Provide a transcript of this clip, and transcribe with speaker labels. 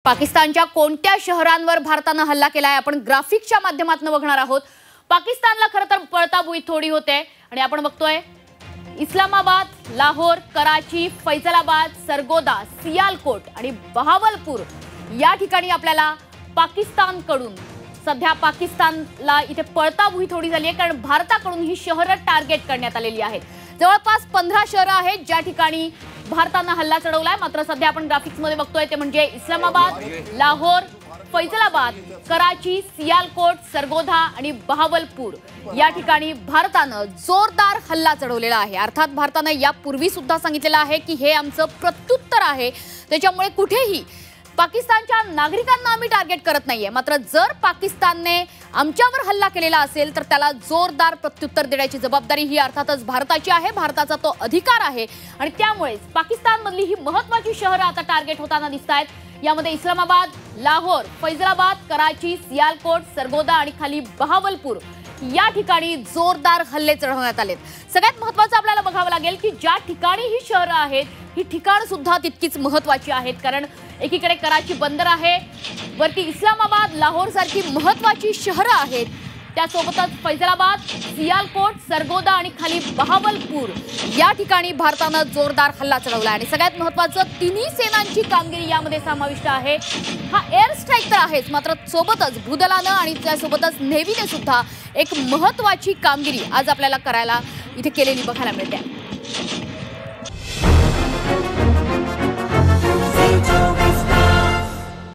Speaker 1: पाकिस्तानच्या कोणत्या शहरांवर भारताने हल्ला केलाय आपण ग्राफिक्सच्या माध्यमातून बघणार आहोत। पाकिस्तानला खरं तर पळताबुई थोडी होते आणि आपण बघतोय इस्लामाबाद, लाहोर, कराची, फैसलाबाद, सरगोदा, सियालकोट आणि बहावलपूर या ठिकाणी आपल्याला पाकिस्तानकडून सध्या पाकिस्तानला इथे पळताबुई थोडी झाली आहे, कारण भारताकडून ही शहरं टार्गेट करण्यात आलेली आहेत। जवळपास 15 शहरं आहेत ज्या ठिकाणी भारताने हल्ला चढवलाय। मात्र सध्या आपण ग्राफिक्स मध्ये बघतोय ते म्हणजे इस्लामाबाद, लाहोर, फैसलाबाद, कराची, सियालकोट, सरगोदा आणि बहावलपूर या ठिकाणी भारताने जोरदार हल्ला चढवलेला आहे। अर्थात भारताने यापूर्वी सुद्धा सांगितलेलं आहे की हे आमचं प्रत्युत्तर आहे, त्याच्यामुळे कुठेही पाकिस्तानच्या नागरिकांना आम्ही टार्गेट करत नाहीये। मात्र जर पाकिस्तानने आमच्यावर हल्ला केलेला असेल तर त्याला जोरदार प्रत्युत्तर देण्याची जबाबदारी ही अर्थातच भारताची आहे, भारताचा तो अधिकार आहे आणि त्यामुळे पाकिस्तानमधली ही महत्त्वाची शहरं आता टार्गेट होताना दिसतायत। यामध्ये इस्लामाबाद, लाहोर, फैसलाबाद, कराची, सियालकोट, सरगोदा आणि खाली बहावलपूर या ठिकाणी जोरदार हल्ले चढवण्यात आलेत। सगळ्यात महत्त्वाचं आपल्याला बघावं लागेल की ज्या ठिकाणी ही शहरं आहेत ही ठिकाण सुद्धा तितकीच महत्त्वाची आहेत, कारण एकीकडे कराची बंदर आहे, वरती इस्लामाबाद, लाहोर सारखी महत्त्वाची शहरं आहेत, त्यासोबतच फैसलाबाद, सियालकोट, सरगोदा आणि खाली बहावलपूर या ठिकाणी भारताने जोरदार हल्ला चढवला आणि सगळ्यात महत्त्वाचं तिन्ही सेनांची कामगिरी यामध्ये समाविष्ट आहे। हा एअर स्ट्राईक तर आहेच, मात्र सोबतच भूदलानं आणि त्यासोबतच नेव्हीने सुद्धा एक महत्त्वाची कामगिरी आज आपल्याला करायला इथे केलेली बघायला मिळते।